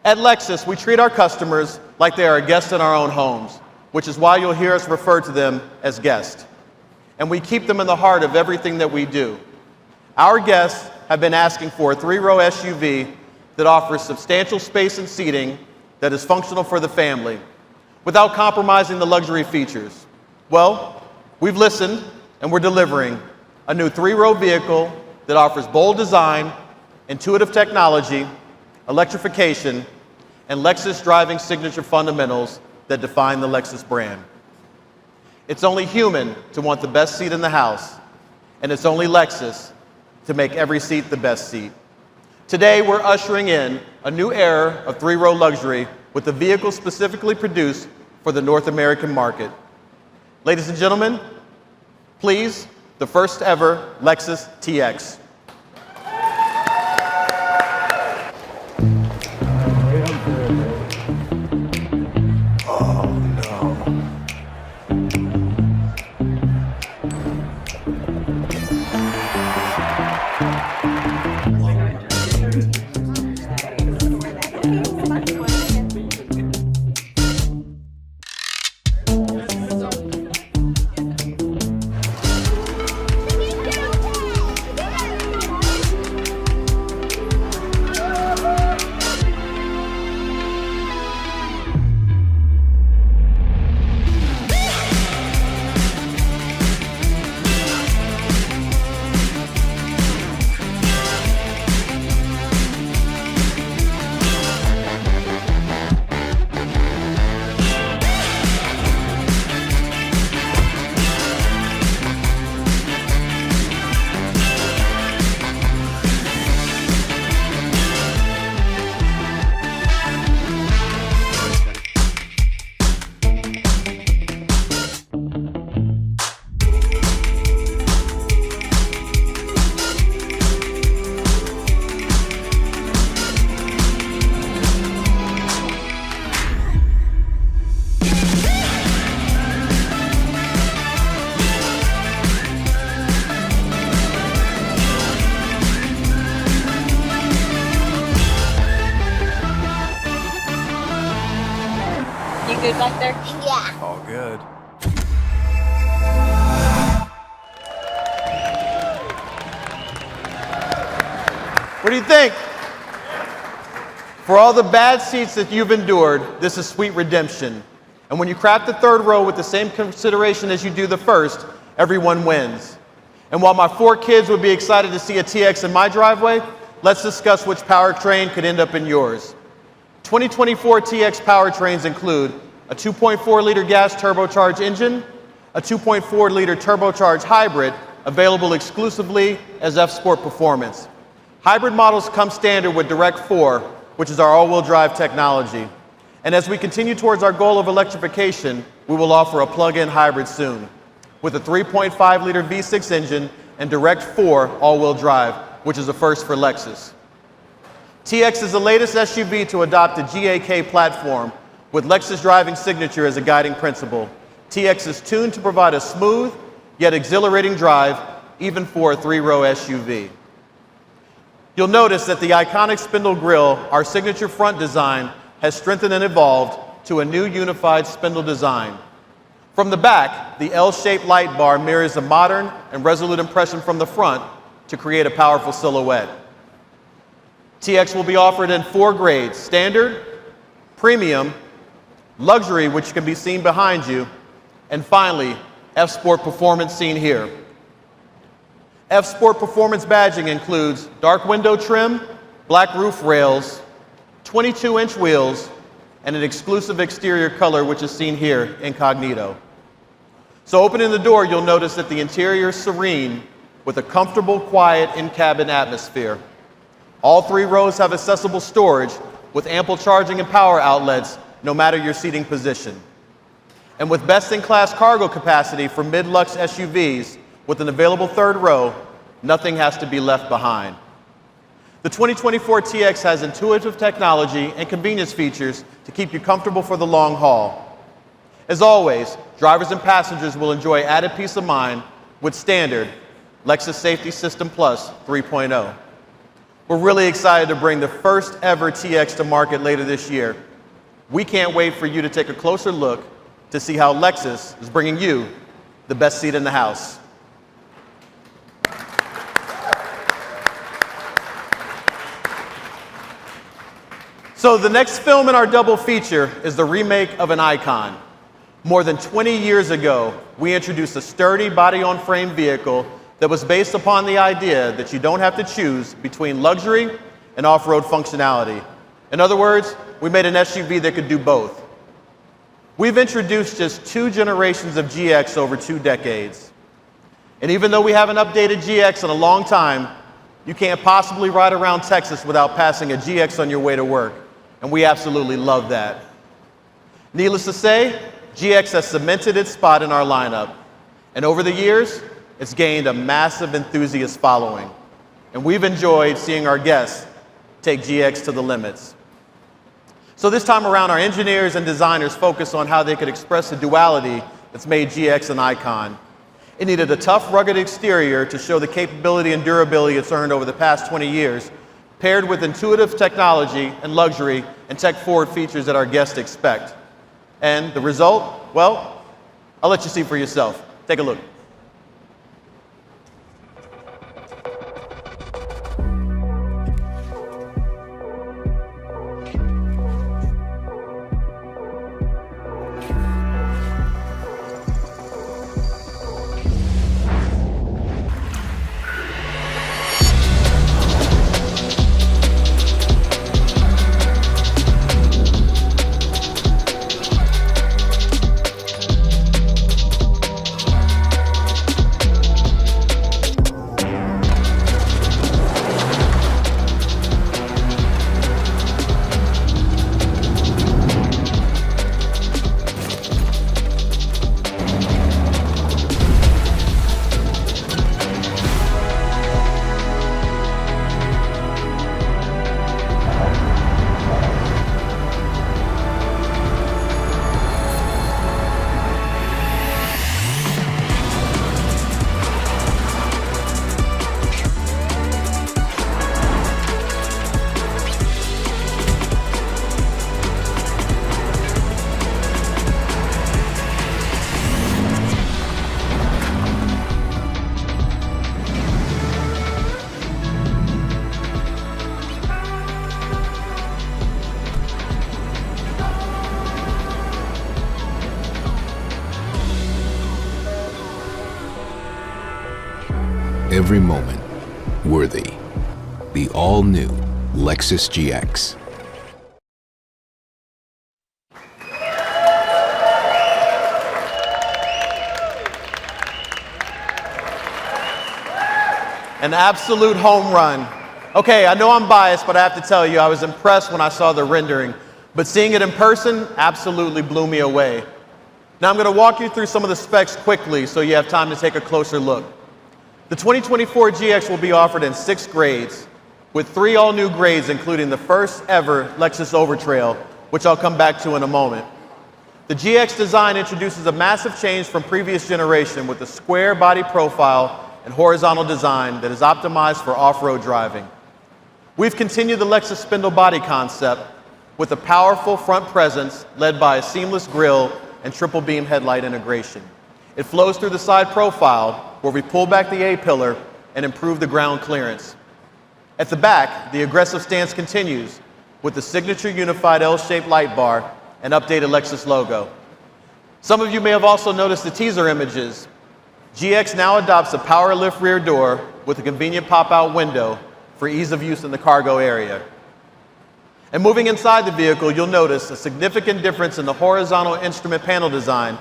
At Lexus, we treat our customers like they are a guest in our own homes, which is why you'll hear us refer to them as guests. And we keep them in the heart of everything that we do. Our guests have been asking for a 3-row SUV that offers substantial space and seating that is functional for the family, without compromising the luxury features. Well, we've listened and we're delivering a new 3-row vehicle that offers bold design, intuitive technology, electrification, and Lexus driving signature fundamentals that define the Lexus brand. It's only human to want the best seat in the house, and it's only Lexus to make every seat the best seat. Today, we're ushering in a new era of 3-row luxury with a vehicle specifically produced for the North American market. Ladies and gentlemen, please, the first ever Lexus TX. Good back there? Yeah. All good. What do you think? For all the bad seats that you've endured, this is sweet redemption. And when you craft the 3rd row with the same consideration as you do the first, everyone wins. And while my 4 kids would be excited to see a TX in my driveway, let's discuss which powertrain could end up in yours. 2024 TX powertrains include a 2.4-liter gas turbocharged engine, a 2.4-liter turbocharged hybrid, available exclusively as F-Sport Performance. Hybrid models come standard with Direct 4, which is our all-wheel drive technology. And as we continue towards our goal of electrification, we will offer a plug-in hybrid soon, with a 3.5-liter V6 engine and Direct 4 all-wheel drive, which is a first for Lexus. TX is the latest SUV to adopt a GAK platform, with Lexus driving signature as a guiding principle. TX is tuned to provide a smooth, yet exhilarating drive, even for a 3-row SUV. You'll notice that the iconic spindle grille, our signature front design, has strengthened and evolved to a new unified spindle design. From the back, the L-shaped light bar mirrors a modern and resolute impression from the front to create a powerful silhouette. TX will be offered in 4 grades: standard, premium, luxury, which can be seen behind you, and finally, F-Sport Performance seen here. F-Sport Performance badging includes dark window trim, black roof rails, 22-inch wheels, and an exclusive exterior color, which is seen here, incognito. So opening the door, you'll notice that the interior is serene with a comfortable, quiet in-cabin atmosphere. All 3 rows have accessible storage with ample charging and power outlets, no matter your seating position. And with best-in-class cargo capacity for mid-lux SUVs with an available 3rd row, nothing has to be left behind. The 2024 TX has intuitive technology and convenience features to keep you comfortable for the long haul. As always, drivers and passengers will enjoy added peace of mind with standard Lexus Safety System Plus 3.0. We're really excited to bring the first ever TX to market later this year. We can't wait for you to take a closer look to see how Lexus is bringing you the best seat in the house. So the next film in our double feature is the remake of an icon. More than 20 years ago, we introduced a sturdy body-on-frame vehicle that was based upon the idea that you don't have to choose between luxury and off-road functionality. In other words, we made an SUV that could do both. We've introduced just 2 generations of GX over 2 decades. And even though we haven't updated GX in a long time, you can't possibly ride around Texas without passing a GX on your way to work. And we absolutely love that. Needless to say, GX has cemented its spot in our lineup. And over the years, it's gained a massive enthusiast following. And we've enjoyed seeing our guests take GX to the limits. So this time around, our engineers and designers focused on how they could express the duality that's made GX an icon. It needed a tough, rugged exterior to show the capability and durability it's earned over the past 20 years, paired with intuitive technology and luxury and tech-forward features that our guests expect. And the result? Well, I'll let you see for yourself. Take a look. Every moment worthy. The all-new Lexus GX. An absolute home run. Okay, I know I'm biased, but I have to tell you, I was impressed when I saw the rendering, but seeing it in person absolutely blew me away. Now I'm going to walk you through some of the specs quickly so you have time to take a closer look. The 2024 GX will be offered in 6 grades, with 3 all-new grades including the first ever Lexus Overtrail, which I'll come back to in a moment. The GX design introduces a massive change from previous generation with a square body profile and horizontal design that is optimized for off-road driving. We've continued the Lexus spindle body concept with a powerful front presence led by a seamless grille and triple beam headlight integration. It flows through the side profile where we pull back the A-pillar and improve the ground clearance. At the back, the aggressive stance continues with the signature unified L-shaped light bar and updated Lexus logo. Some of you may have also noticed the teaser images. GX now adopts a power lift rear door with a convenient pop-out window for ease of use in the cargo area. And moving inside the vehicle, you'll notice a significant difference in the horizontal instrument panel design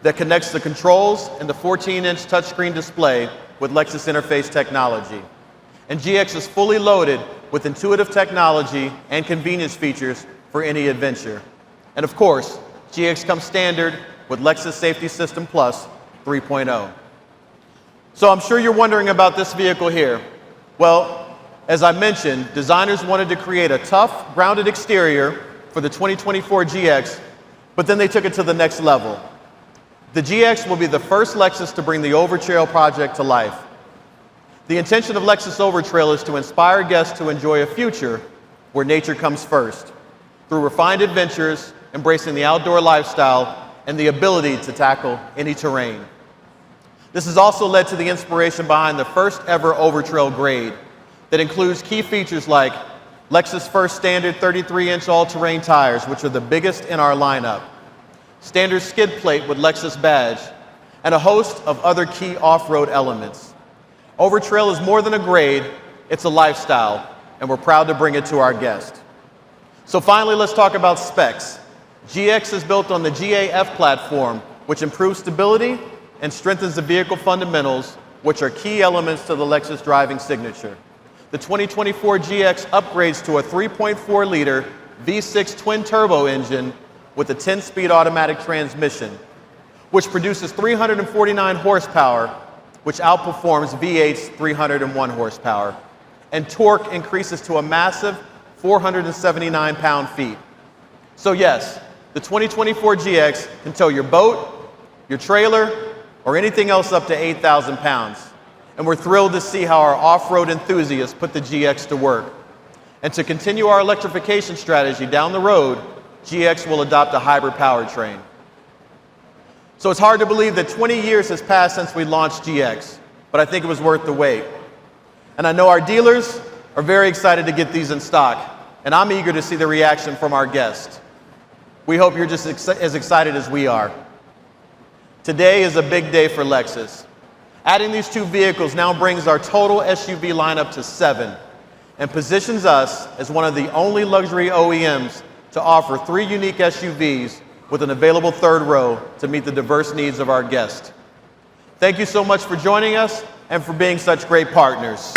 that connects the controls and the 14-inch touchscreen display with Lexus interface technology. And GX is fully loaded with intuitive technology and convenience features for any adventure. And of course, GX comes standard with Lexus Safety System Plus 3.0. So I'm sure you're wondering about this vehicle here. Well, as I mentioned, designers wanted to create a tough, grounded exterior for the 2024 GX, but then they took it to the next level. The GX will be the first Lexus to bring the Overtrail project to life. The intention of Lexus Overtrail is to inspire guests to enjoy a future where nature comes first, through refined adventures, embracing the outdoor lifestyle, and the ability to tackle any terrain. This has also led to the inspiration behind the first ever Overtrail grade that includes key features like Lexus first standard 33-inch all-terrain tires, which are the biggest in our lineup, standard skid plate with Lexus badge, and a host of other key off-road elements. Overtrail is more than a grade, it's a lifestyle, and we're proud to bring it to our guests. So finally, let's talk about specs. GX is built on the GAF platform, which improves stability and strengthens the vehicle fundamentals, which are key elements to the Lexus driving signature. The 2024 GX upgrades to a 3.4-liter V6 twin-turbo engine with a 10-speed automatic transmission, which produces 349 horsepower, which outperforms V8's 301 horsepower, and torque increases to a massive 479 pound-feet. So yes, the 2024 GX can tow your boat, your trailer, or anything else up to 8,000 pounds. And we're thrilled to see how our off-road enthusiasts put the GX to work. And to continue our electrification strategy down the road, GX will adopt a hybrid powertrain. So it's hard to believe that 20 years has passed since we launched GX, but I think it was worth the wait. And I know our dealers are very excited to get these in stock, and I'm eager to see the reaction from our guests. We hope you're just as excited as we are. Today is a big day for Lexus. Adding these two vehicles now brings our total SUV lineup to 7 and positions us as one of the only luxury OEMs to offer 3 unique SUVs with an available third row to meet the diverse needs of our guests. Thank you so much for joining us and for being such great partners.